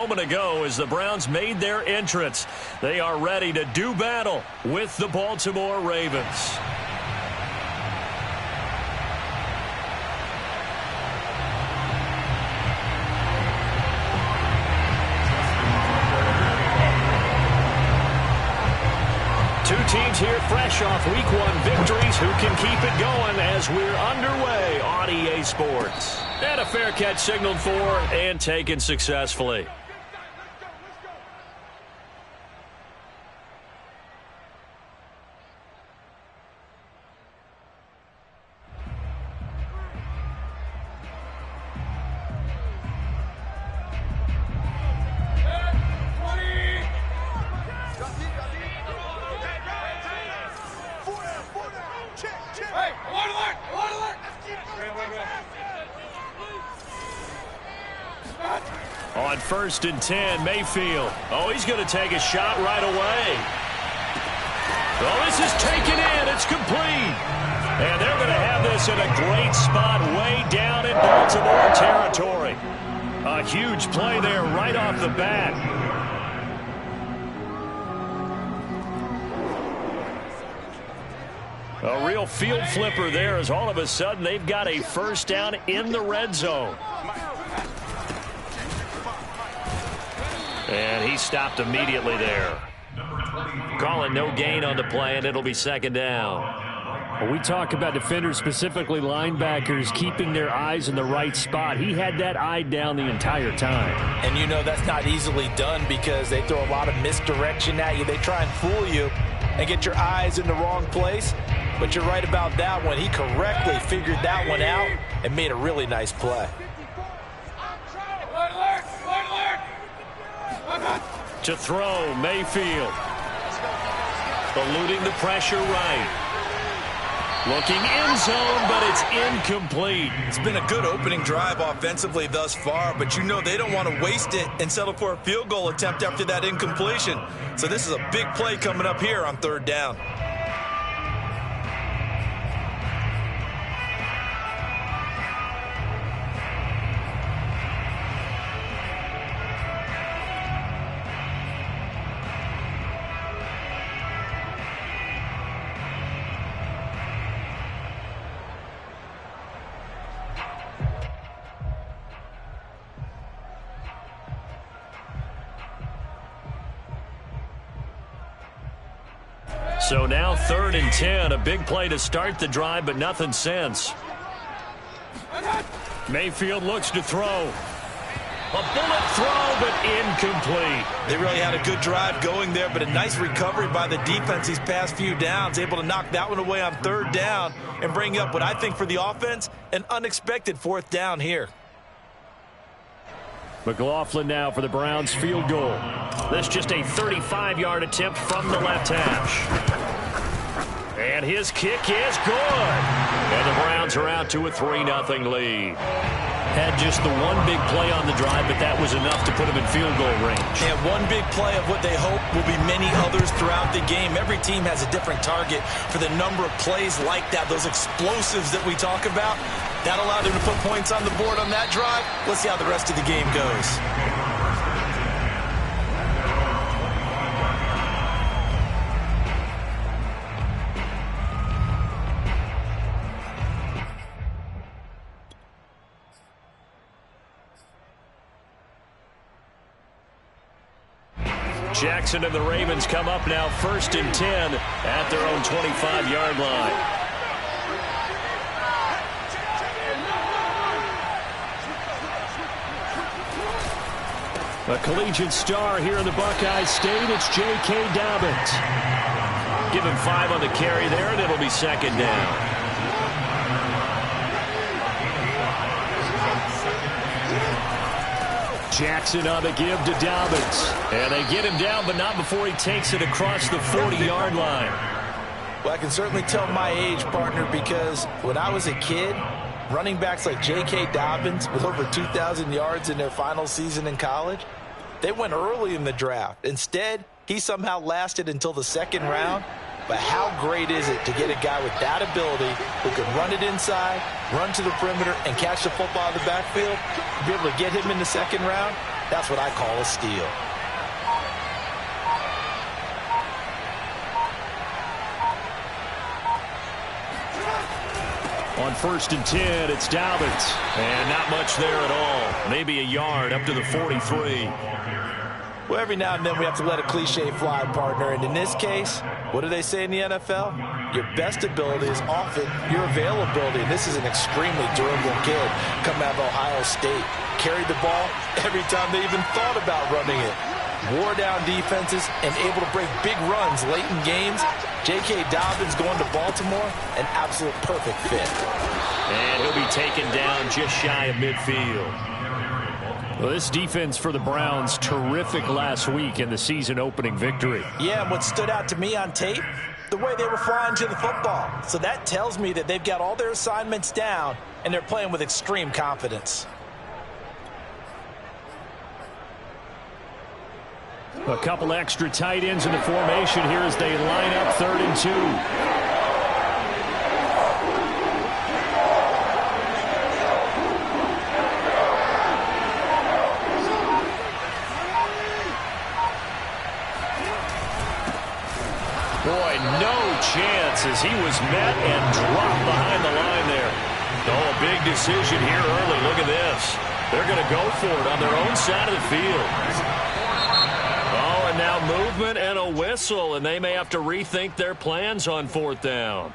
A moment ago as the Browns made their entrance. They are ready to do battle with the Baltimore Ravens. Two teams here fresh off Week 1 victories. Who can keep it going as we're underway on EA Sports? And a fair catch signaled for and taken successfully. On 1st and 10, Mayfield. Oh, he's going to take a shot right away. Oh, this is taken in. It's complete. And they're going to have this in a great spot way down in Baltimore territory. A huge play there right off the bat. A real field flipper there as all of a sudden they've got a first down in the red zone. And he stopped immediately there. Calling no gain on the play, and it'll be 2nd down. When we talk about defenders, specifically linebackers, keeping their eyes in the right spot. He had that eye down the entire time. And you know that's not easily done because they throw a lot of misdirection at you. They try and fool you and get your eyes in the wrong place. But you're right about that one. He correctly figured that one out and made a really nice play. To throw, Mayfield. Eluding the pressure right. Looking end zone, but it's incomplete. It's been a good opening drive offensively thus far, but you know they don't want to waste it and settle for a field goal attempt after that incompletion. So this is a big play coming up here on 3rd down. So now 3rd and 10, a big play to start the drive, but nothing since. Mayfield looks to throw. A bullet throw, but incomplete. They really had a good drive going there, but a nice recovery by the defense these past few downs, able to knock that one away on 3rd down and bring up what I think for the offense, an unexpected 4th down here. McLaughlin now for the Browns field goal. This just a 35-yard attempt from the left hash. And his kick is good. And the Browns are out to a 3-0 lead. Had just the one big play on the drive, but that was enough to put him in field goal range. And one big play of what they hope will be many others throughout the game. Every team has a different target for the number of plays like that, those explosives that we talk about. That allowed them to put points on the board on that drive. Let's see how the rest of the game goes. Jackson and the Ravens come up now 1st and 10 at their own 25-yard line. A collegiate star here in the Buckeye State, it's J.K. Dobbins. Give him 5 on the carry there, and it'll be 2nd down. Jackson on the give to Dobbins. And they get him down, but not before he takes it across the 40-yard line. Well, I can certainly tell my age, partner, because when I was a kid, running backs like J.K. Dobbins with over 2,000 yards in their final season in college, they went early in the draft. Instead, he somehow lasted until the 2nd round. But how great is it to get a guy with that ability who can run it inside, run to the perimeter, and catch the football in the backfield? To be able to get him in the 2nd round, That's what I call a steal. On 1st and 10, it's Dobbins. And not much there at all. Maybe a yard up to the 43. Well, every now and then we have to let a cliche fly, partner. And in this case, what do they say in the NFL? Your best ability is often your availability. And this is an extremely durable kid coming out of Ohio State. Carried the ball every time they even thought about running it. Wore down defenses and able to break big runs late in games. J.K. Dobbins going to Baltimore, an absolute perfect fit. And he'll be taken down just shy of midfield. Well, this defense for the Browns, terrific last week in the season-opening victory. Yeah, and what stood out to me on tape, the way they were flying to the football. So that tells me that they've got all their assignments down, and they're playing with extreme confidence. A couple extra tight ends in the formation here as they line up 3rd and 2. Boy, no chance as he was met and dropped behind the line there. Oh, a big decision here early. Look at this. They're going to go for it on their own side of the field. Oh, and now movement and a whistle, and they may have to rethink their plans on 4th down.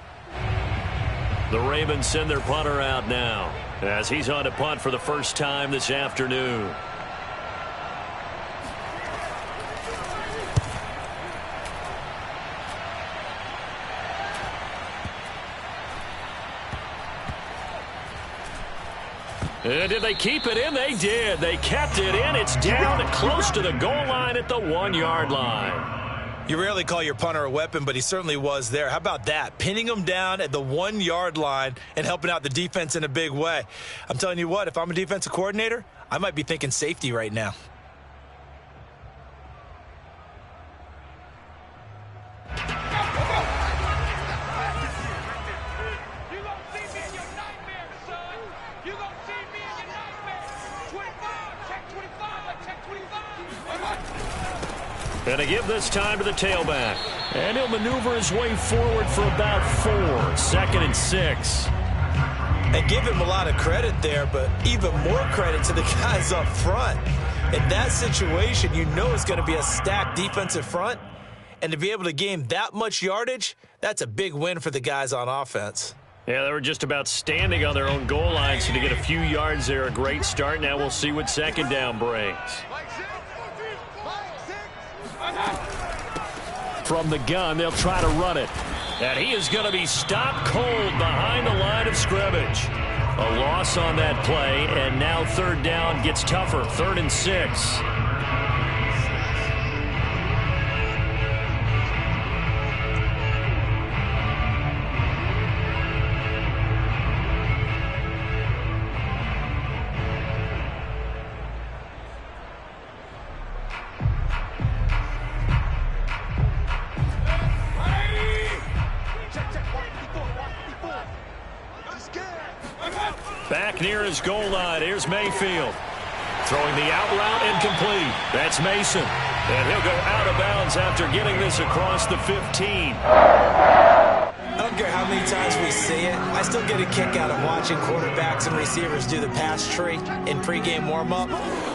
The Ravens send their punter out now as he's on to punt for the first time this afternoon. And did they keep it in? They did. They kept it in. It's down close to the goal line at the 1-yard line. You rarely call your punter a weapon, but he certainly was there. How about that? Pinning him down at the 1-yard line and helping out the defense in a big way. I'm telling you what, if I'm a defensive coordinator, I might be thinking safety right now. And to give this time to the tailback. And he'll maneuver his way forward for about 4. 2nd and 6. And give him a lot of credit there, but even more credit to the guys up front. In that situation, you know it's going to be a stacked defensive front. And to be able to gain that much yardage, that's a big win for the guys on offense. Yeah, they were just about standing on their own goal line, so to get a few yards there, a great start. Now we'll see what 2nd down brings. From the gun, they'll try to run it. And he is going to be stopped cold behind the line of scrimmage. A loss on that play, and now 3rd down gets tougher. 3rd and 6. Back near his goal line. Here's Mayfield. Throwing the out route incomplete. That's Mason. And he'll go out of bounds after getting this across the 15. I don't care how many times we see it. I still get a kick out of watching quarterbacks and receivers do the pass tree in pregame warm-up.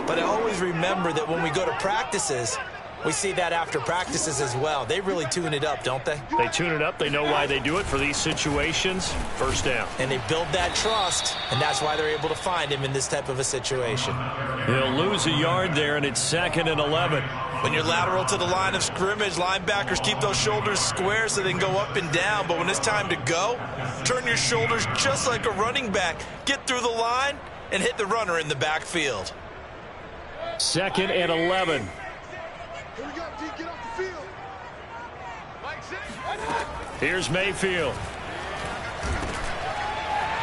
But I always remember that when we go to practices, we see that after practices as well. They really tune it up, don't they? They tune it up. They know why they do it for these situations. 1st down. And they build that trust, and that's why they're able to find him in this type of a situation. He'll lose a yard there, and it's 2nd and 11. When you're lateral to the line of scrimmage, linebackers keep those shoulders square so they can go up and down. But when it's time to go, turn your shoulders just like a running back. Get through the line and hit the runner in the backfield. 2nd and 11. Here's Mayfield.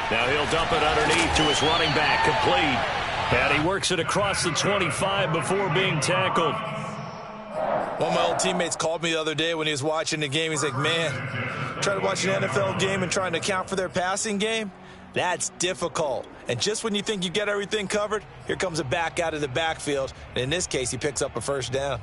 Now he'll dump it underneath to his running back, complete. And he works it across the 25 before being tackled. One of my old teammates called me the other day when he was watching the game. He's like, man, trying to watch an NFL game and trying to account for their passing game. That's difficult. And just when you think you get everything covered, here comes a back out of the backfield. And in this case, he picks up a first down.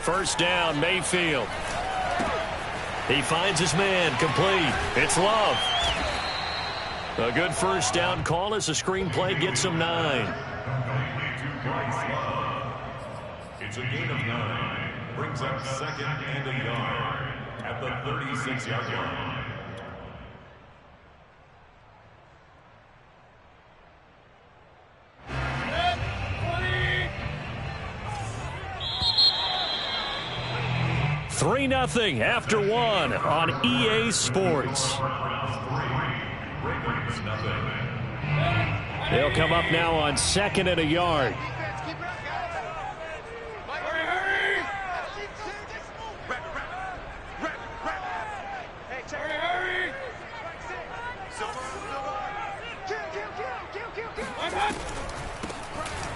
First down, Mayfield. He finds his man, complete. It's Love. A good first down call as the screenplay gets him 9. It's a gain of 9. Brings up second and a yard at the 36-yard line. Three 0 after 1 on EA Sports. They'll come up now on second and a yard.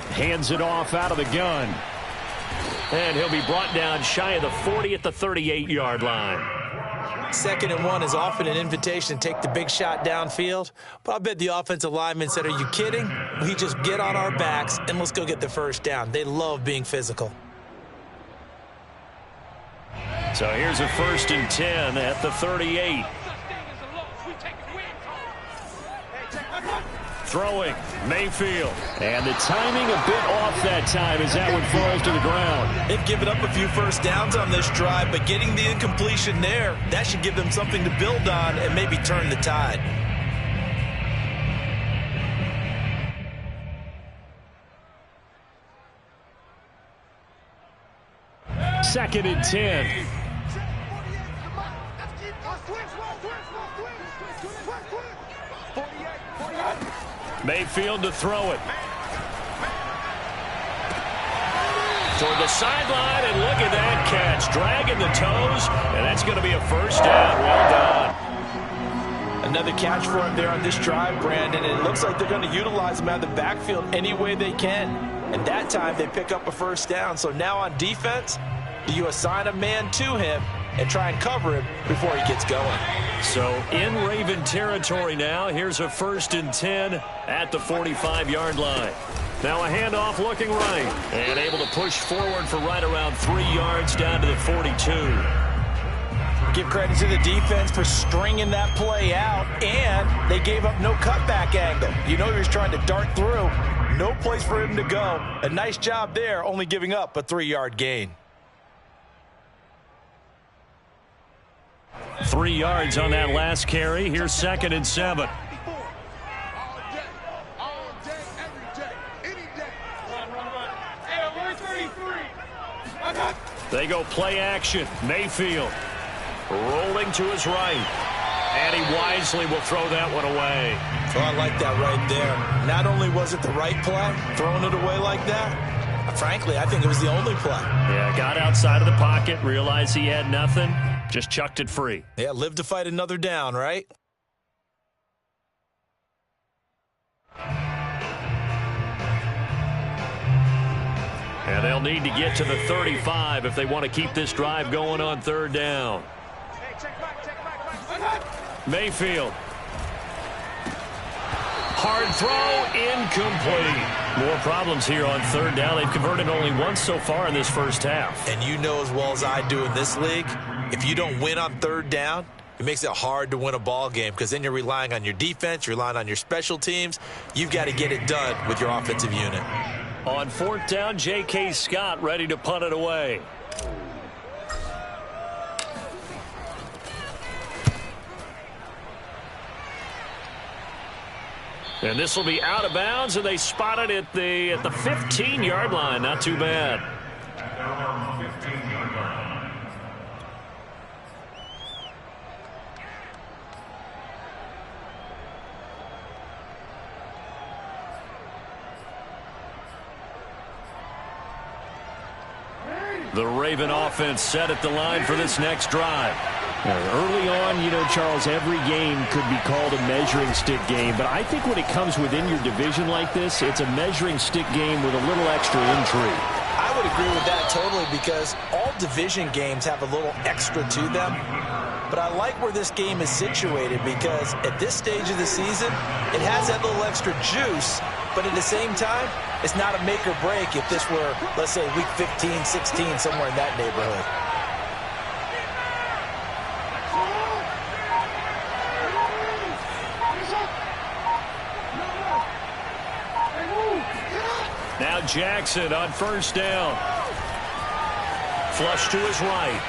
Hands it off out of the gun. And he'll be brought down shy of the 40 at the 38-yard line. 2nd and 1 is often an invitation to take the big shot downfield. But I bet the offensive lineman said, are you kidding? We just get on our backs and let's go get the first down. They love being physical. So here's a 1st and 10 at the 38. Throwing, Mayfield. And the timing a bit off that time as that one falls to the ground. They've given up a few first downs on this drive, but getting the incompletion there, that should give them something to build on and maybe turn the tide. Second and 10. Mayfield to throw it. Toward the sideline, and look at that catch. Dragging the toes, and that's going to be a first down. Well done. Another catch for him there on this drive, Brandon, and it looks like they're going to utilize him out of the backfield any way they can. And that time they pick up a first down. So now on defense, you assign a man to him and try and cover him before he gets going. So in Raven territory now. Here's a 1st and 10 at the 45-yard line. Now a handoff looking right. And able to push forward for right around 3 yards down to the 42. Give credit to the defense for stringing that play out, and they gave up no cutback angle. You know he was trying to dart through. No place for him to go. A nice job there, only giving up a 3-yard gain. 3 yards on that last carry. Here's 2nd and 7. They go play action. Mayfield rolling to his right. And he wisely will throw that one away. Oh, I like that right there. Not only was it the right play, throwing it away like that, frankly, I think it was the only play. Yeah, got outside of the pocket, realized he had nothing, just chucked it free. Yeah, live to fight another down, right? And they'll need to get to the 35 if they want to keep this drive going on 3rd down. Mayfield. Hard throw, incomplete. More problems here on 3rd down. They've converted only once so far in this first half. And you know as well as I do in this league, if you don't win on 3rd down, it makes it hard to win a ball game because then you're relying on your defense, you're relying on your special teams. You've got to get it done with your offensive unit. On 4th down, J.K. Scott ready to punt it away. And this will be out of bounds, and they spot it at the 15-yard line. Not too bad. The Raven offense set at the line for this next drive. Early on, you know, Charles, every game could be called a measuring stick game. But I think when it comes within your division like this, it's a measuring stick game with a little extra intrigue. I would agree with that totally because all division games have a little extra to them. But I like where this game is situated because at this stage of the season, it has that little extra juice. But at the same time, it's not a make or break if this were, let's say, week 15, 16, somewhere in that neighborhood. Now Jackson on first down. Flush to his right.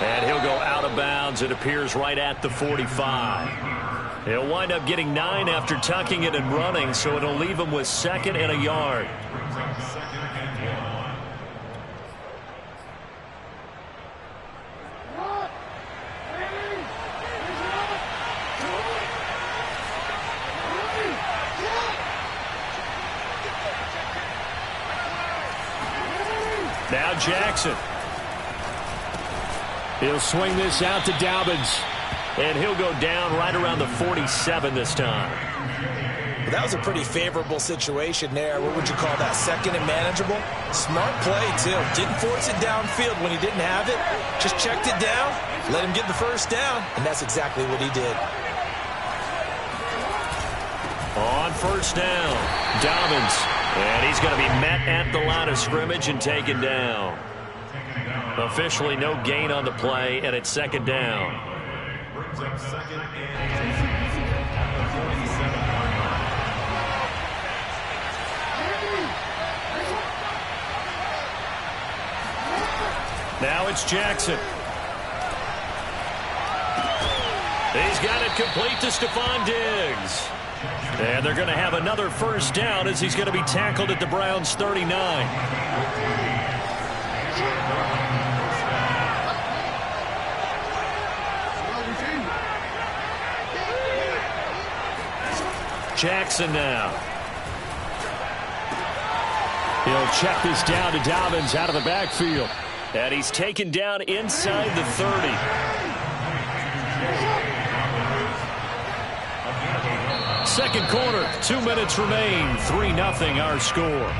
And he'll go out of bounds. It appears right at the 45. He'll wind up getting 9 after tucking it and running, so it'll leave him with 2nd and a yard. Now Jackson. He'll swing this out to Dobbins. And he'll go down right around the 47 this time. Well, that was a pretty favorable situation there. What would you call that? 2nd and manageable? Smart play, too. Didn't force it downfield when he didn't have it. Just checked it down, let him get the first down, and that's exactly what he did. On first down, Dobbins. And he's going to be met at the line of scrimmage and taken down. Officially no gain on the play, and it's 2nd down. Brings up 2nd and 47. Now it's Jackson. He's got it complete to Stephon Diggs. And they're going to have another first down as he's going to be tackled at the Browns' 39. Jackson now. He'll check this down to Dobbins out of the backfield. And he's taken down inside the 30. Second quarter, 2 minutes remain. 3-0 our score.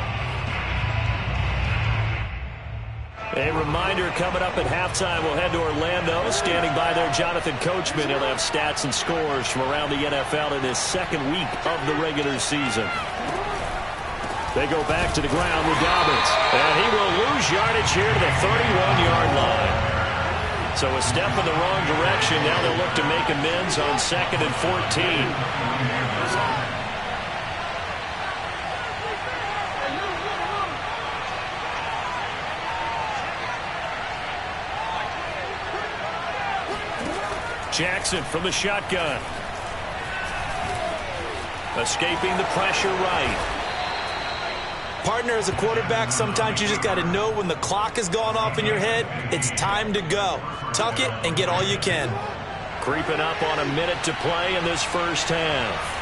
A reminder coming up at halftime, we'll head to Orlando. Standing by there, Jonathan Coachman. He'll have stats and scores from around the NFL in his 2nd week of the regular season. They go back to the ground with Dobbins. And he will lose yardage here to the 31-yard line. So a step in the wrong direction. Now they'll look to make amends on 2nd and 14. Jackson from the shotgun. Escaping the pressure right. Partner, as a quarterback, sometimes you just got to know when the clock has gone off in your head, it's time to go. Tuck it and get all you can. Creeping up on a minute to play in this first half.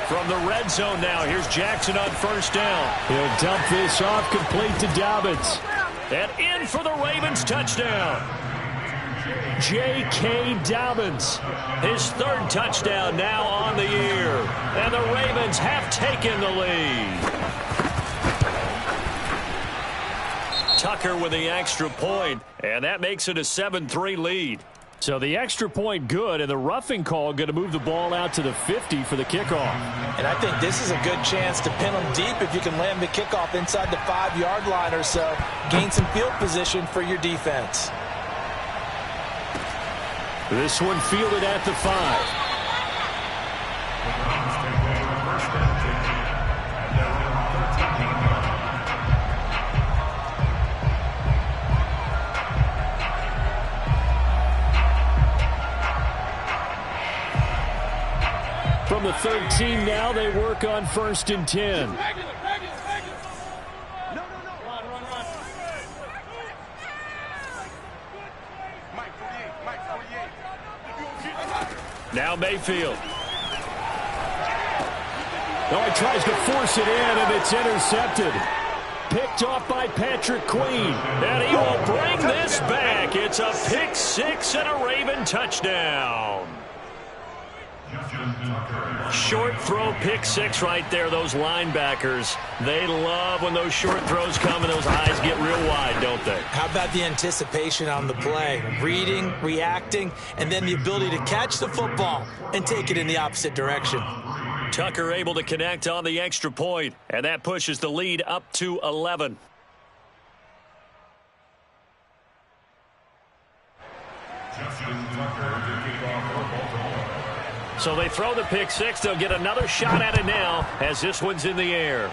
From the red zone now, here's Jackson on first down. He'll dump this off complete to Dobbins. And in for the Ravens touchdown. J.K. Dobbins. His 3rd touchdown now on the year. And the Ravens have taken the lead. Tucker with the extra point, and that makes it a 7-3 lead. So the extra point good, and the roughing call going to move the ball out to the 50 for the kickoff. And I think this is a good chance to pin them deep if you can land the kickoff inside the 5-yard line or so. Gain some field position for your defense. This one fielded at the 5. From the 13 now, they work on 1st and 10. Now Mayfield. Oh, he tries to force it in, and it's intercepted. picked off by Patrick Queen. And he will bring this back. It's a pick six and a Raven touchdown. Short throw pick six right there. Those linebackers, they love when those short throws come and those eyes get real wide, don't they? How about the anticipation on the play? Reading, reacting, and then the ability to catch the football and take it in the opposite direction. Tucker able to connect on the extra point, and that pushes the lead up to 11. So they throw the pick six. They'll get another shot at it now as this one's in the air.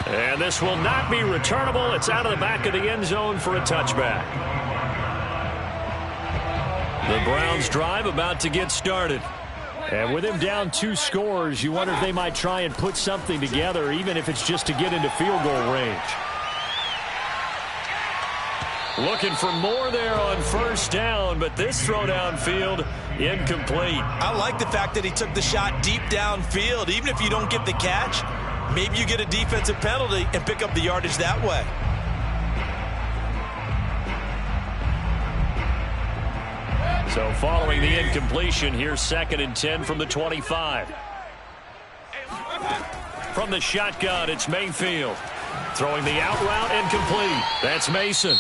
And this will not be returnable. It's out of the back of the end zone for a touchback. The Browns drive about to get started. And with him down 2 scores, you wonder if they might try and put something together, even if it's just to get into field goal range. Looking for more there on first down, but this throw downfield, incomplete. I like the fact that he took the shot deep downfield. Even if you don't get the catch, maybe you get a defensive penalty and pick up the yardage that way. So following the incompletion, here's 2nd and 10 from the 25. From the shotgun, it's Mayfield. Throwing the out route, incomplete. That's Mason.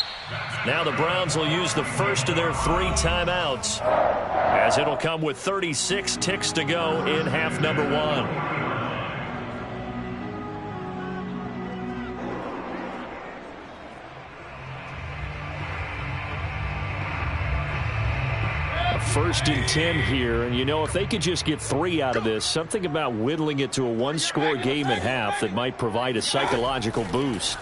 Now the Browns will use the first of their 3 timeouts, as it'll come with 36 ticks to go in half number 1. First and 10 here, and you know, if they could just get 3 out of this, something about whittling it to a 1-score game at half that might provide a psychological boost.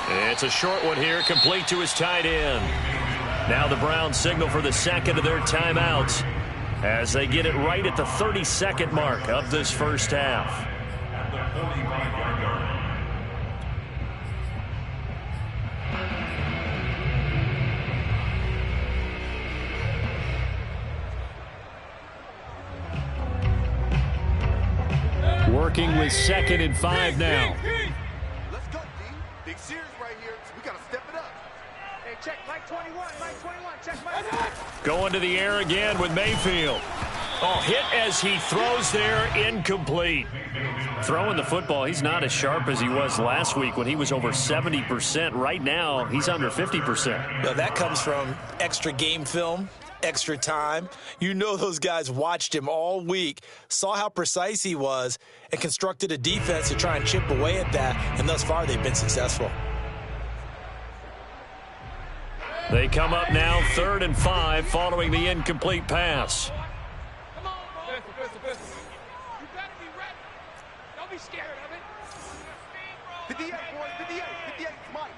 It's a short one here, complete to his tight end. Now the Browns signal for the second of their timeouts as they get it right at the 32nd mark of this first half. Working with 2nd and 5 now. Let's go, D. Big series right here, so we got to step it up. Hey, check Mike 21, Mike 21, check Mike. Going to the air again with Mayfield. Oh, hit as he throws there, incomplete. Throwing the football, he's not as sharp as he was last week when he was over 70%. Right now, he's under 50%. Now, that comes from extra game film, extra time. You know those guys watched him all week, saw how precise he was, and constructed a defense to try and chip away at that, and thus far they've been successful. They come up now 3rd and 5 following the incomplete pass. Come on, bro. You gotta be ready. Don't be scared of it. 58, boys, 58, 58, Mike.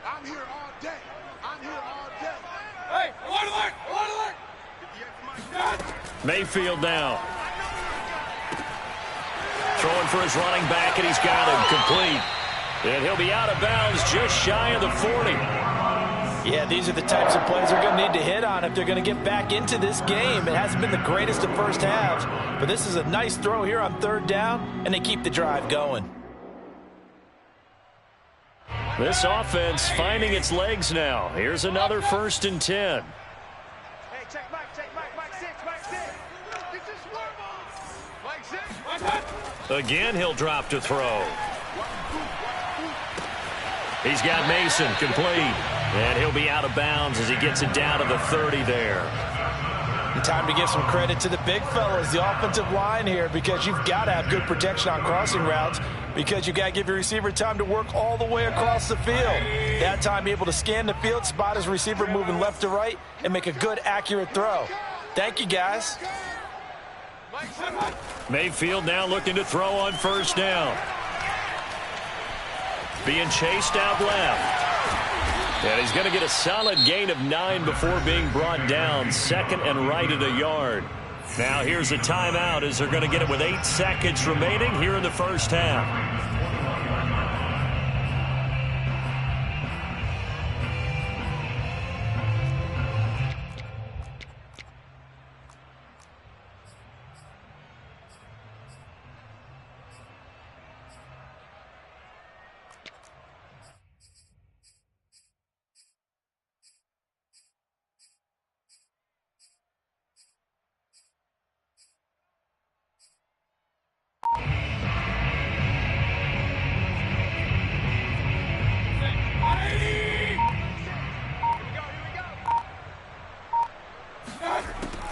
I'm here all day. I'm here all day. Hey, alert, alert, alert, alert. 58 Mike. Mayfield now. Throwing for his running back, and he's got him complete. And he'll be out of bounds just shy of the 40. Yeah, these are the types of plays they're going to need to hit on if they're going to get back into this game. It hasn't been the greatest of first halves, but this is a nice throw here on 3rd down, and they keep the drive going. This offense finding its legs now. Here's another 1st and 10. Hey, check Mike, Mike 6, Mike 6. This is Swervo. Mike 6. Again, he'll drop to throw. He's got Mason complete. And he'll be out of bounds as he gets it down to the 30 there. And time to give some credit to the big fellas, the offensive line here, because you've got to have good protection on crossing routes, because you've got to give your receiver time to work all the way across the field. That time, be able to scan the field, spot his receiver moving left to right, and make a good, accurate throw. Thank you, guys. Mayfield now looking to throw on 1st down. Being chased out left. And he's going to get a solid gain of 9 before being brought down. 2nd and right at a yard. Now here's a timeout as they're going to get it with 8 seconds remaining here in the first half.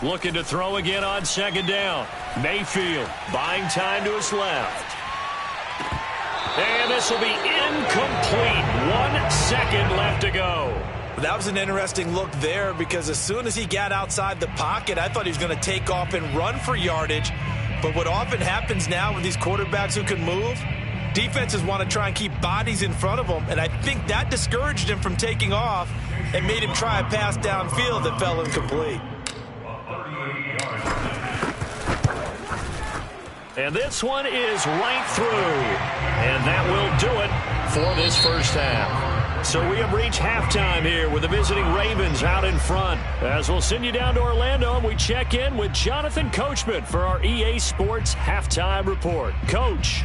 Looking to throw again on second down. Mayfield buying time to his left. And this will be incomplete. 1 second left to go. That was an interesting look there because as soon as he got outside the pocket, I thought he was going to take off and run for yardage. But what often happens now with these quarterbacks who can move, defenses want to try and keep bodies in front of them, and I think that discouraged him from taking off and made him try a pass downfield that fell incomplete. And this one is right through. And that will do it for this first half. So we have reached halftime here with the visiting Ravens out in front. As we'll send you down to Orlando, and we check in with Jonathan Coachman for our EA Sports Halftime Report. Coach.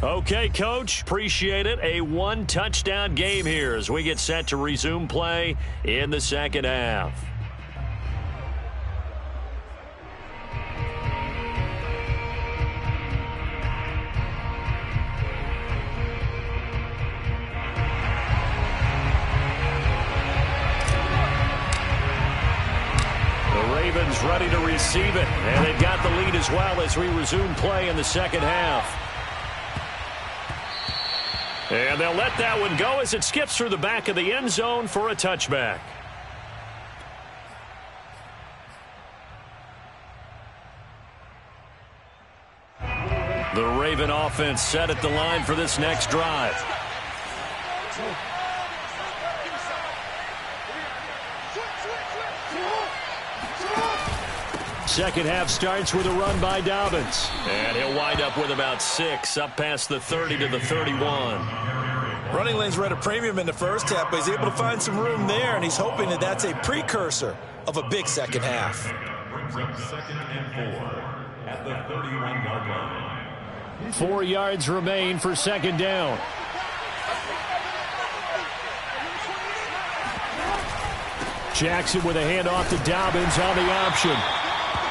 Okay, Coach. Appreciate it. A 1-touchdown game here as we get set to resume play in the second half. Ravens ready to receive it, and they've got the lead as well as we resume play in the second half. And they'll let that one go as it skips through the back of the end zone for a touchback. The Raven offense set at the line for this next drive. Second half starts with a run by Dobbins. And he'll wind up with about 6, up past the 30 to the 31. Running lanes were at a premium in the first half, but he's able to find some room there, and he's hoping that that's a precursor of a big second half. Brings up 2nd and 4 at the 31-yard line. 4 yards remain for second down. Jackson with a handoff to Dobbins on the option.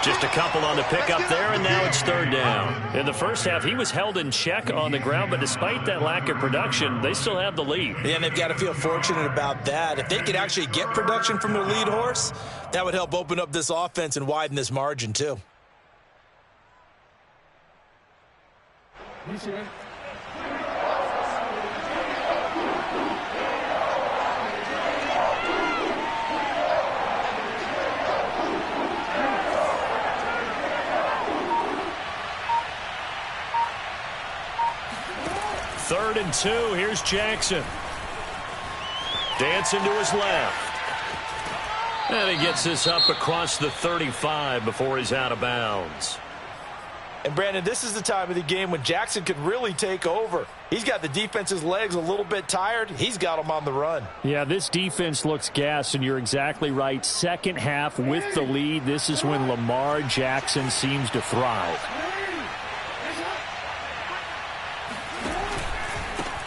Just a couple on the pickup there, and now it's third down. In the first half, he was held in check on the ground, but despite that lack of production, they still have the lead. Yeah, and they've got to feel fortunate about that. If they could actually get production from their lead horse, that would help open up this offense and widen this margin, too. Third and 2. Here's Jackson. Dancing to his left. And he gets this up across the 35 before he's out of bounds. And, Brandon, this is the time of the game when Jackson could really take over. He's got the defense's legs a little bit tired. He's got them on the run. Yeah, this defense looks gassed, and you're exactly right. Second half with the lead, this is when Lamar Jackson seems to thrive.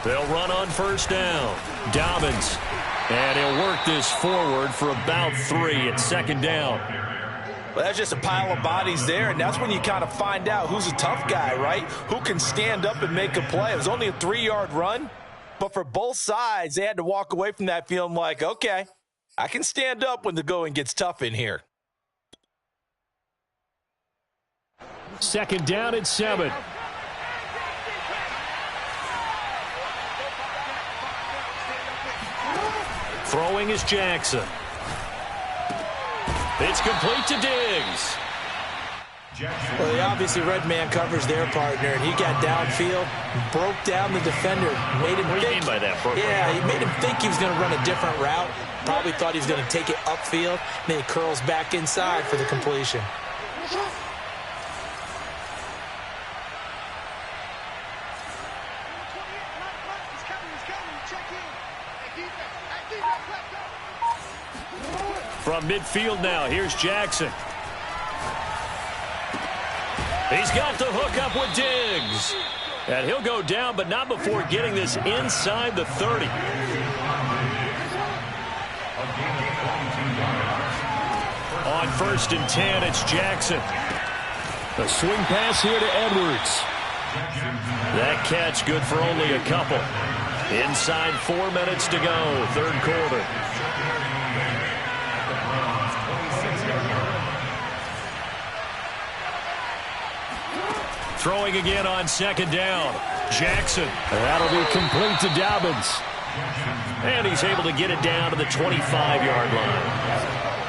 They'll run on first down. Dobbins. And he'll work this forward for about 3 at second down. Well, that's just a pile of bodies there, and that's when you kind of find out who's a tough guy, right? Who can stand up and make a play. It was only a 3-yard run, but for both sides, they had to walk away from that feeling like, okay, I can stand up when the going gets tough in here. Second down at 7. Throwing is Jackson. It's complete to Diggs. Well, they obviously red man covers their partner, and he got downfield, broke down the defender, made him What do you think. mean by that, Brooke? Yeah, he made him think he was going to run a different route. Probably thought he was going to take it upfield, and then he curls back inside for the completion. From midfield now, here's Jackson. He's got the hook up with Diggs. And he'll go down, but not before getting this inside the 30. On first and 10, it's Jackson. A swing pass here to Edwards. That catch good for only a couple. Inside 4 minutes to go, third quarter. Throwing again on second down. Jackson. That'll be complete to Dobbins. And he's able to get it down to the 25-yard line.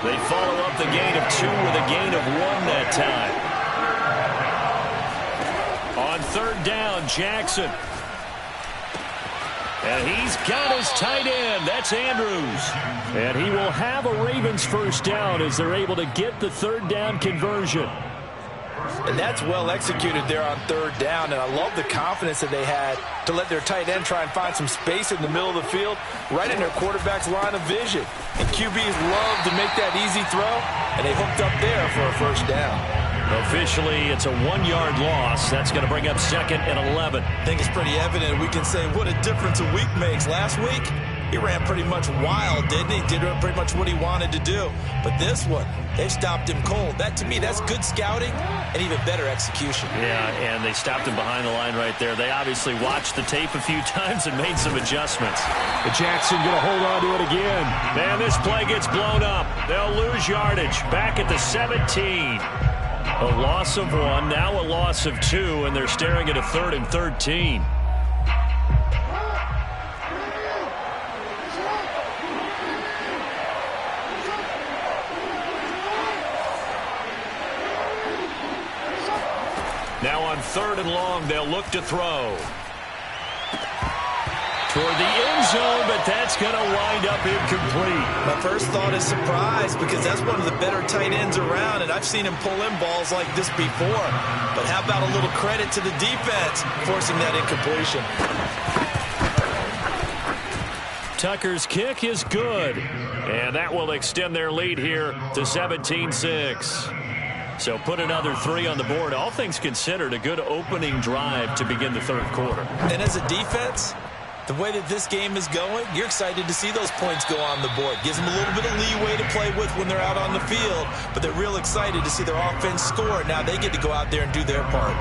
They follow up the gain of 2 with a gain of 1 that time. On third down, Jackson. And he's got his tight end. That's Andrews. And he will have a Ravens first down as they're able to get the third down conversion. And that's well executed there on third down. And I love the confidence that they had to let their tight end try and find some space in the middle of the field, right in their quarterback's line of vision. And QBs love to make that easy throw, and they hooked up there for a first down. Officially, it's a 1-yard loss. That's going to bring up second and 11. I think it's pretty evident. We can say what a difference a week makes. Last week, he ran pretty much wild, didn't he? Did pretty much what he wanted to do. But this one, they stopped him cold. That, to me, that's good scouting and even better execution. Yeah, and they stopped him behind the line right there. They obviously watched the tape a few times and made some adjustments. But Jackson going to hold on to it again. Man, this play gets blown up. They'll lose yardage. Back at the 17. A loss of 1, now a loss of 2, and they're staring at a 3rd and 13. Now on 3rd and long, they'll look to throw. Toward the end zone, but that's going to wind up incomplete. My first thought is surprise, because that's one of the better tight ends around, and I've seen him pull in balls like this before. But how about a little credit to the defense forcing that incompletion? Tucker's kick is good, and that will extend their lead here to 17-6. So put another 3 on the board. All things considered, a good opening drive to begin the third quarter. And as a defense, the way that this game is going, you're excited to see those points go on the board. Gives them a little bit of leeway to play with when they're out on the field, but they're real excited to see their offense score. Now they get to go out there and do their part.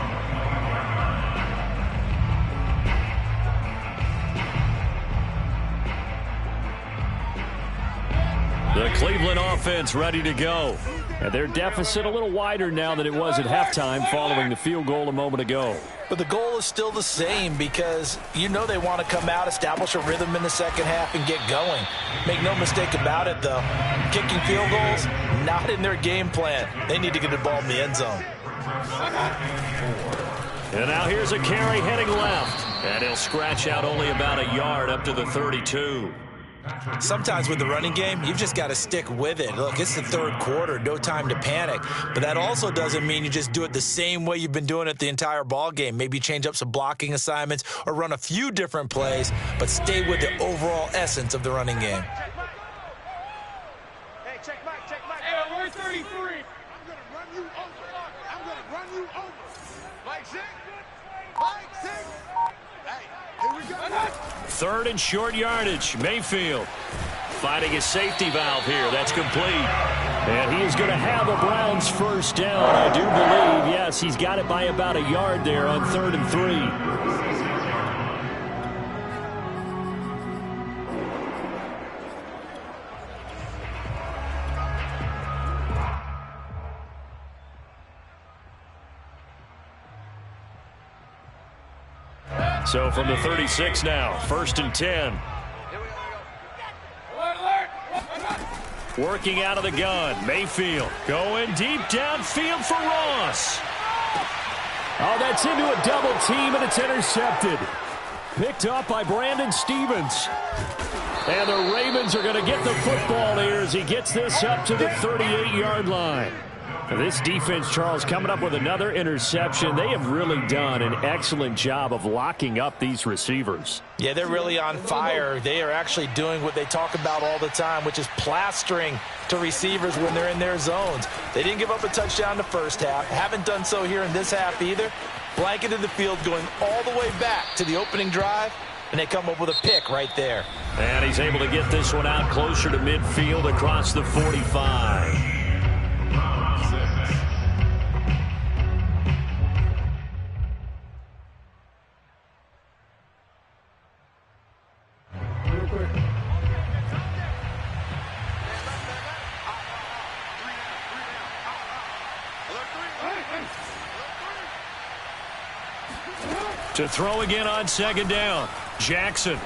The Cleveland offense ready to go. And their deficit a little wider now than it was at halftime following the field goal a moment ago. But the goal is still the same, because you know they want to come out, establish a rhythm in the second half, and get going. Make no mistake about it, though. Kicking field goals, not in their game plan. They need to get the ball in the end zone. And now here's a carry heading left. And he'll scratch out only about a yard up to the 32. Sometimes with the running game, you've just got to stick with it. Look, it's the third quarter, no time to panic. But that also doesn't mean you just do it the same way you've been doing it the entire ball game. Maybe change up some blocking assignments or run a few different plays, but stay with the overall essence of the running game. Hey, check Mike. Hey, we're 33. I'm going to run you over. Mike 6. Hey, here we go. 3rd and short yardage. Mayfield finding his safety valve here. That's complete. And he is going to have a Browns first down, I do believe. Yes, he's got it by about a yard there on 3rd and 3. So from the 36 now, 1st and 10. Working out of the gun, Mayfield going deep downfield for Ross. Oh, that's into a double team, and it's intercepted. Picked up by Brandon Stevens. And the Ravens are going to get the football here as he gets this up to the 38-yard line. This defense, Charles, coming up with another interception. They have really done an excellent job of locking up these receivers. Yeah, they're really on fire. They are actually doing what they talk about all the time, which is plastering to receivers when they're in their zones. They didn't give up a touchdown the first half. Haven't done so here in this half either. Blanketed the field going all the way back to the opening drive, and they come up with a pick right there. And he's able to get this one out closer to midfield across the 45. To throw again on second down. Jackson.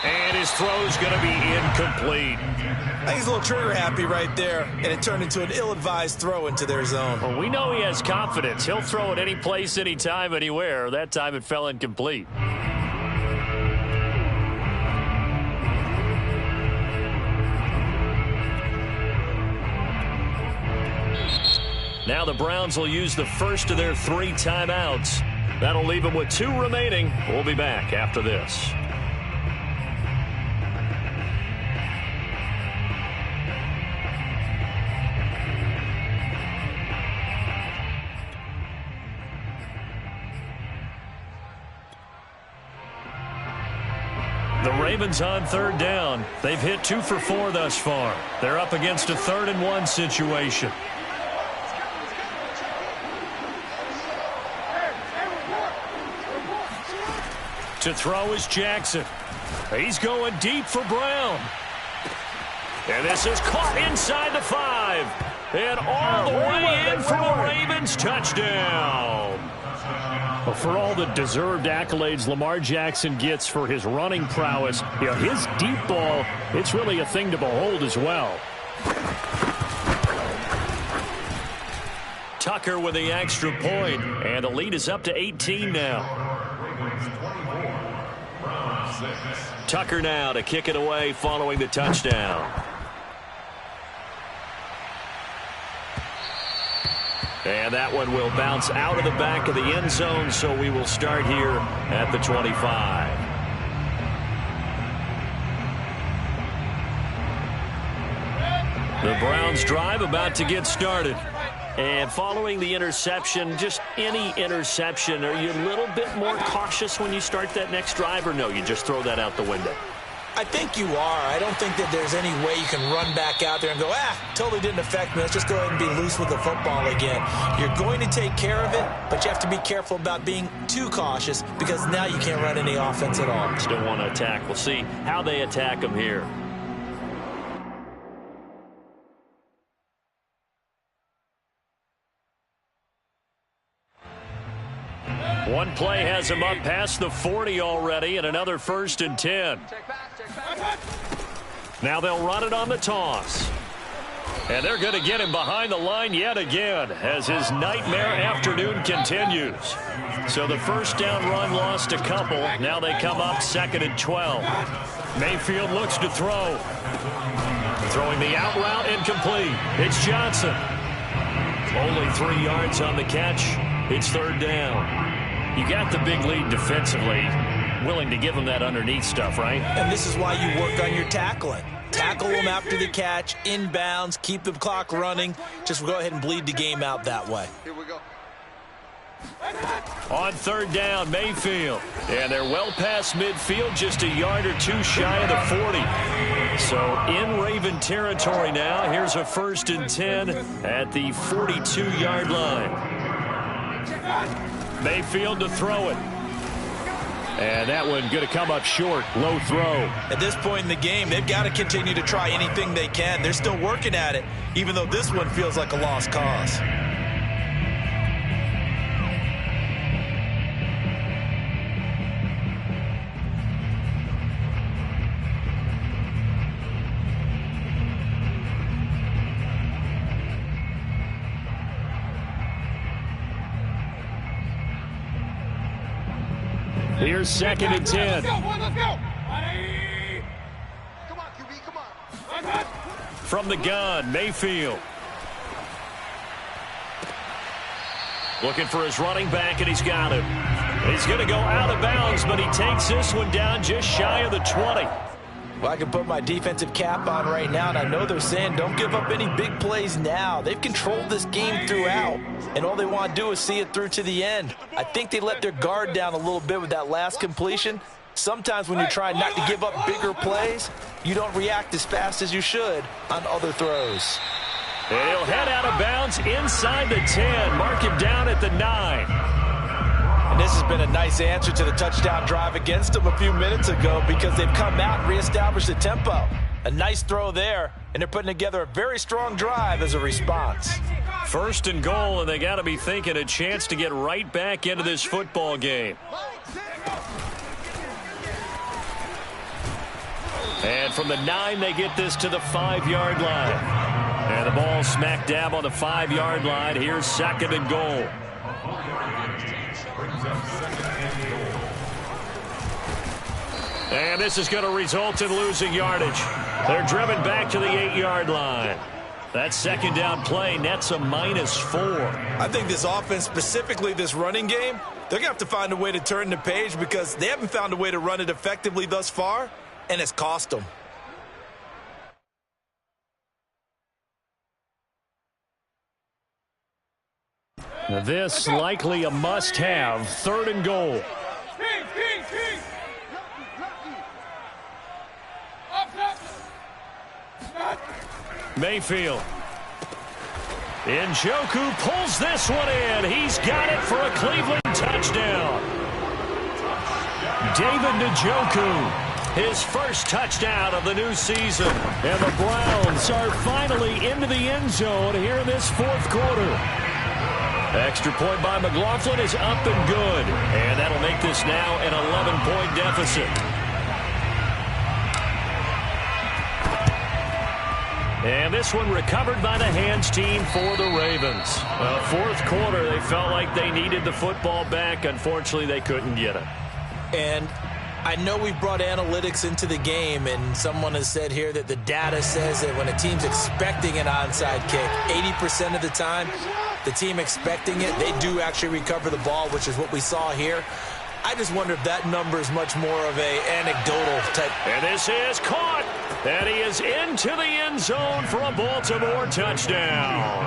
And his throw's going to be incomplete. I think he's a little trigger happy right there, and it turned into an ill-advised throw into their zone. Well, we know he has confidence. He'll throw it any place, anytime, anywhere. That time it fell incomplete. Now the Browns will use the first of their 3 timeouts. That'll leave them with 2 remaining. We'll be back after this. The Ravens on third down. They've hit 2 for 4 thus far. They're up against a 3rd and 1 situation. To throw is Jackson. He's going deep for Brown. And this is caught inside the 5. And all the way in for the Ravens. Touchdown. Well, for all the deserved accolades Lamar Jackson gets for his running prowess, his deep ball, it's really a thing to behold as well. Tucker with the extra point, and the lead is up to 18 now. Tucker now to kick it away following the touchdown. And that one will bounce out of the back of the end zone, so we will start here at the 25. The Browns drive about to get started. And following the interception, just any interception, are you a little bit more cautious when you start that next drive, or no, you just throw that out the window? I think you are. I don't think that there's any way you can run back out there and go, totally didn't affect me. Let's just go ahead and be loose with the football again. You're going to take care of it, but you have to be careful about being too cautious because now you can't run any offense at all. Still want to attack. We'll see how they attack them here. One play has him up past the 40 already, and another 1st and 10. Now they'll run it on the toss. And they're going to get him behind the line yet again as his nightmare afternoon continues. So the first down run lost a couple. Now they come up 2nd and 12. Mayfield looks to throw. Throwing the out route incomplete. It's Johnson. Only 3 yards on the catch. It's 3rd down. You got the big lead defensively, willing to give them that underneath stuff, right? And this is why you work on your tackling. Tackle them after the catch, inbounds, keep the clock running. Just go ahead and bleed the game out that way. Here we go. On 3rd down, Mayfield. And they're well past midfield, just a yard or 2 shy of the 40. So in Raven territory now. Here's a 1st and 10 at the 42-yard line. Mayfield to throw it. And that one going to come up short. Low throw. At this point in the game, they've got to continue to try anything they can. They're still working at it, even though this one feels like a lost cause. Here's 2nd and 10. Let's go. Come on, QB, come on. From the gun, Mayfield. Looking for his running back, and he's got him. He's going to go out of bounds, but he takes this one down just shy of the 20. Well, I can put my defensive cap on right now, and I know they're saying don't give up any big plays now. They've controlled this game throughout, and all they want to do is see it through to the end. I think they let their guard down a little bit with that last completion. Sometimes when you try not to give up bigger plays, you don't react as fast as you should on other throws. And he'll head out of bounds inside the 10. Mark him down at the 9. And this has been a nice answer to the touchdown drive against them a few minutes ago because they've come out and reestablished the tempo. A nice throw there, and they're putting together a very strong drive as a response. First and goal, and they got to be thinking a chance to get right back into this football game. And from the 9, they get this to the 5-yard line. And the ball smack dab on the 5-yard line. Here's second and goal. And this is going to result in losing yardage. They're driven back to the 8-yard line. That second down play nets a -4. I think this offense, specifically this running game, they're going to have to find a way to turn the page because they haven't found a way to run it effectively thus far, and it's cost them. This likely a must-have. Third and goal. Mayfield. Njoku pulls this one in. He's got it for a Cleveland touchdown. David Njoku, his first touchdown of the new season. And the Browns are finally into the end zone here in this fourth quarter. Extra point by McLaughlin is up and good. And that'll make this now an 11-point deficit. And this one recovered by the hands team for the Ravens. Fourth quarter, they felt like they needed the football back. Unfortunately, they couldn't get it. And I know we've brought analytics into the game, and someone has said here that the data says that when a team's expecting an onside kick, 80% of the time, the team expecting it, they do actually recover the ball, which is what we saw here. I just wonder if that number is much more of a anecdotal type. And this is caught. And he is into the end zone for a Baltimore touchdown.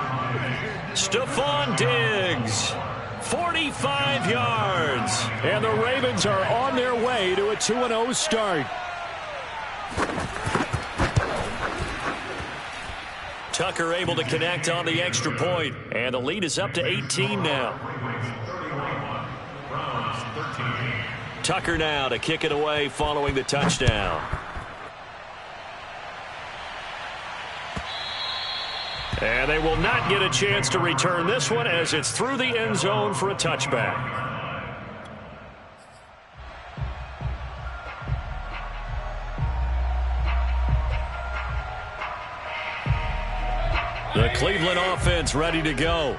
Stephon Diggs, 45 yards. And the Ravens are on their way to a 2-0 start. Tucker able to connect on the extra point. And the lead is up to 18 now. Tucker now to kick it away following the touchdown. And they will not get a chance to return this one as it's through the end zone for a touchback. The Cleveland offense ready to go.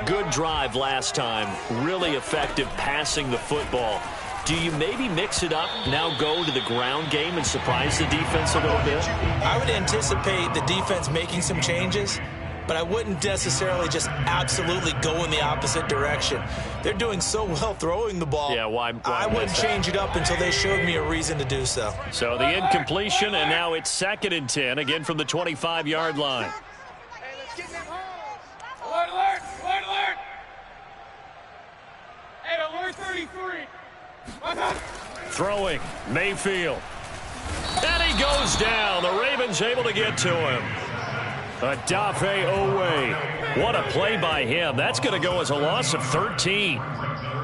Good drive last time. Really effective passing the football. Do you maybe mix it up, now go to the ground game and surprise the defense a little bit? I would anticipate the defense making some changes, but I wouldn't necessarily just absolutely go in the opposite direction. They're doing so well throwing the ball. Yeah, why I wouldn't change it up until they showed me a reason to do so. So the incompletion, and now it's 2nd and 10, again from the 25-yard line. Hey, let's get them home. Alert, alert, alert, alert. Hey, alert 33. Throwing, Mayfield. And he goes down. The Ravens able to get to him. Odafe Oweh. What a play by him. That's going to go as a loss of 13.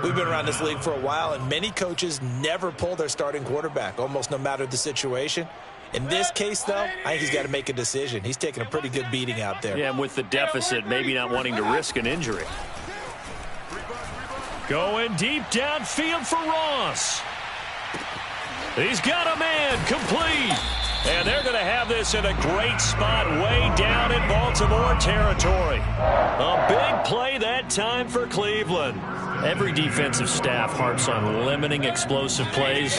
We've been around this league for a while, and many coaches never pull their starting quarterback, almost no matter the situation. In this case, though, I think he's got to make a decision. He's taking a pretty good beating out there. Yeah, and with the deficit, maybe not wanting to risk an injury. Going deep downfield for Ross. He's got a man, complete. And they're going to have this in a great spot way down in Baltimore territory. A big play that time for Cleveland. Every defensive staff harps on limiting explosive plays.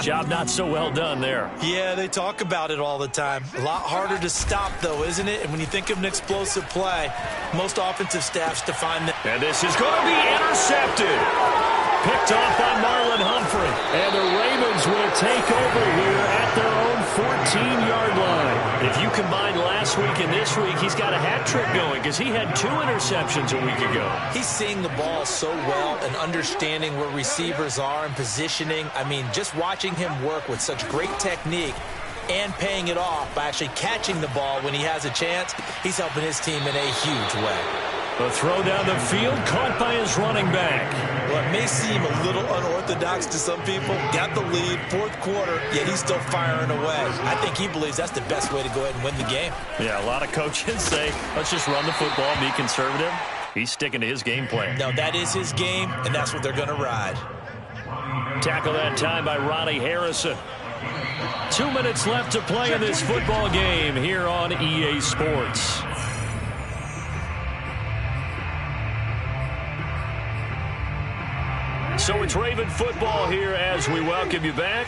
Job not so well done there. Yeah, they talk about it all the time. A lot harder to stop, though, isn't it? And when you think of an explosive play, most offensive staffs define that. And this is going to be intercepted. Picked off by Marlon Humphrey. And the Ravens will take over here at their own 14-yard line. If you combine last week and this week, he's got a hat trick going because he had 2 interceptions a week ago. He's seeing the ball so well and understanding where receivers are and positioning. I mean, just watching him work with such great technique and paying it off by actually catching the ball when he has a chance, he's helping his team in a huge way. A throw down the field, caught by his running back. Well, it may seem a little unorthodox to some people. Got the lead, fourth quarter, yet he's still firing away. I think he believes that's the best way to go ahead and win the game. Yeah, a lot of coaches say, let's just run the football, be conservative. He's sticking to his game plan. No, that is his game, and that's what they're going to ride. Tackle that time by Ronnie Harrison. 2 minutes left to play in this football game here on EA Sports. So it's Raven football here as we welcome you back.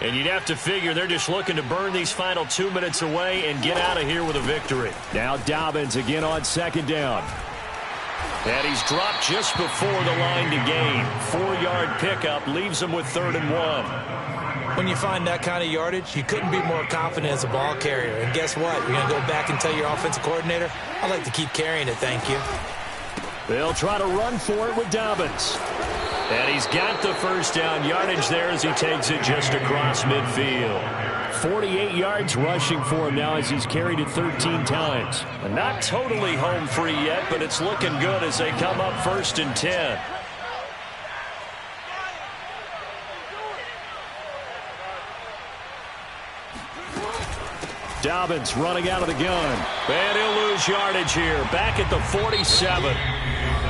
And you'd have to figure they're just looking to burn these final 2 minutes away and get out of here with a victory. Now Dobbins again on second down. And he's dropped just before the line to gain. 4-yard pickup leaves him with 3rd and 1. When you find that kind of yardage, you couldn't be more confident as a ball carrier. And guess what? You're going to go back and tell your offensive coordinator, I'd like to keep carrying it, thank you. They'll try to run for it with Dobbins. And he's got the first down yardage there as he takes it just across midfield. 48 yards rushing for him now as he's carried it 13 times. And not totally home free yet, but it's looking good as they come up 1st and 10. Dobbins running out of the gun. And he'll lose yardage here. Back at the 47.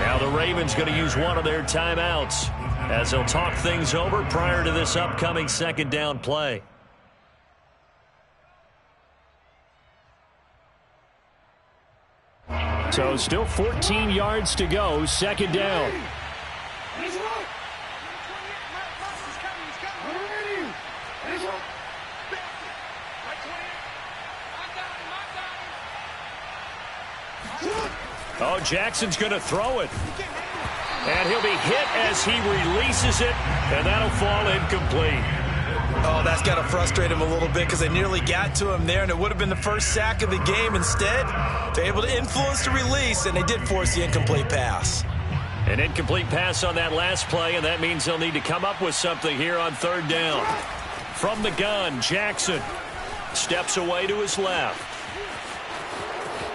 Now the Ravens going to use one of their timeouts as they'll talk things over prior to this upcoming second down play. So still 14 yards to go, second down. Oh, Jackson's going to throw it. And he'll be hit as he releases it, and that'll fall incomplete. Oh, that's got to frustrate him a little bit because they nearly got to him there, and it would have been the first sack of the game. Instead, they're able to influence the release, and they did force the incomplete pass. An incomplete pass on that last play, and that means they'll need to come up with something here on 3rd down. From the gun, Jackson steps away to his left.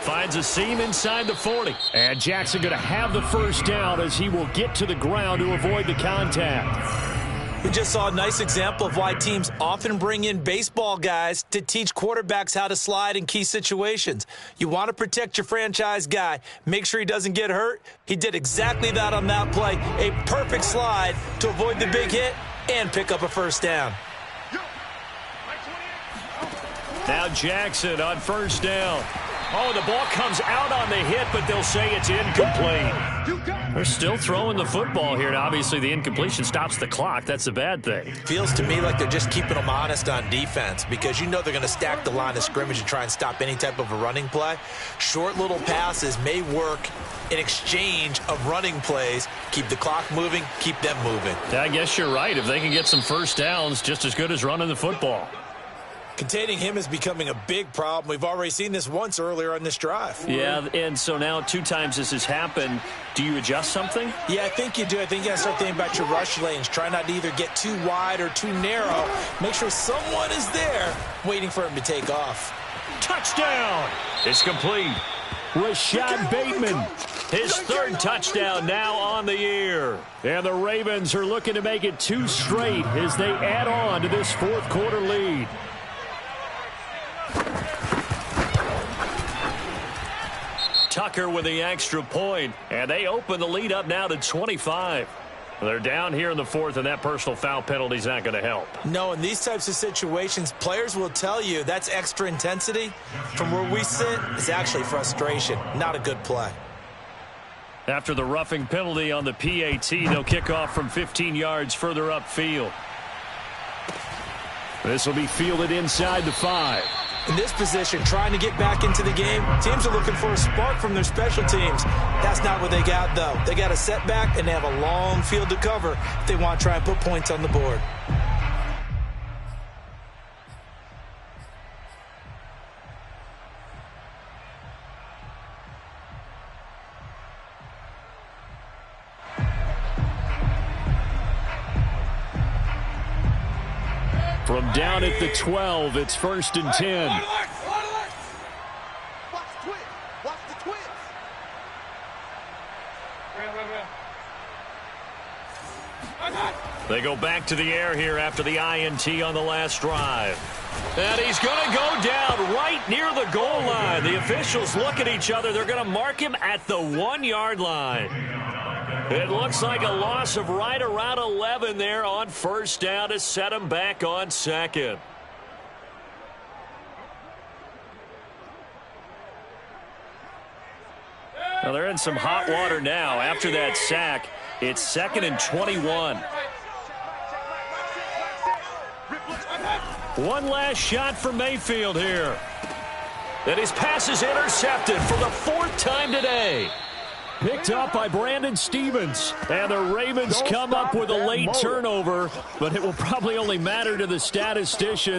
Finds a seam inside the 40. And Jackson going to have the first down as he will get to the ground to avoid the contact. We just saw a nice example of why teams often bring in baseball guys to teach quarterbacks how to slide in key situations. You want to protect your franchise guy. Make sure he doesn't get hurt. He did exactly that on that play. A perfect slide to avoid the big hit and pick up a first down. Now Jackson on first down. Oh, the ball comes out on the hit, but they'll say it's incomplete. They're still throwing the football here, and obviously the incompletion stops the clock. That's the bad thing. Feels to me like they're just keeping them honest on defense because you know they're going to stack the line of scrimmage and try and stop any type of a running play. Short little passes may work in exchange of running plays. Keep the clock moving, keep them moving. I guess you're right. If they can get some first downs, just as good as running the football. Containing him is becoming a big problem. We've already seen this once earlier on this drive. Yeah, and so now 2 times this has happened. Do you adjust something? Yeah, I think you do. I think you got to start thinking about your rush lanes. Try not to either get too wide or too narrow. Make sure someone is there waiting for him to take off. Touchdown! It's complete. Rashad Bateman, his 3rd touchdown now on the year. And the Ravens are looking to make it 2 straight as they add on to this 4th quarter lead. Tucker with the extra point, and they open the lead up now to 25. They're down here in the 4th, and that personal foul penalty is not going to help. No, in these types of situations, players will tell you that's extra intensity. From where we sit, it's actually frustration, not a good play. After the roughing penalty on the PAT, they'll kick off from 15 yards further upfield. This will be fielded inside the 5. In this position, trying to get back into the game, teams are looking for a spark from their special teams. That's not what they got, though. They got a setback, and they have a long field to cover if they want to try and put points on the board. From down at the 12, it's 1st and 10. Watch the twins. They go back to the air here after the INT on the last drive. And he's going to go down right near the goal line. The officials look at each other. They're going to mark him at the 1-yard line. It looks like a loss of right around 11 there on first down to set him back on second. Well, they're in some hot water now. After that sack, it's 2nd and 21. One last shot for Mayfield here. And his pass is intercepted for the 4th time today. Picked up by Brandon Stephens. And the Ravens come up with a late turnover, but it will probably only matter to the statisticians.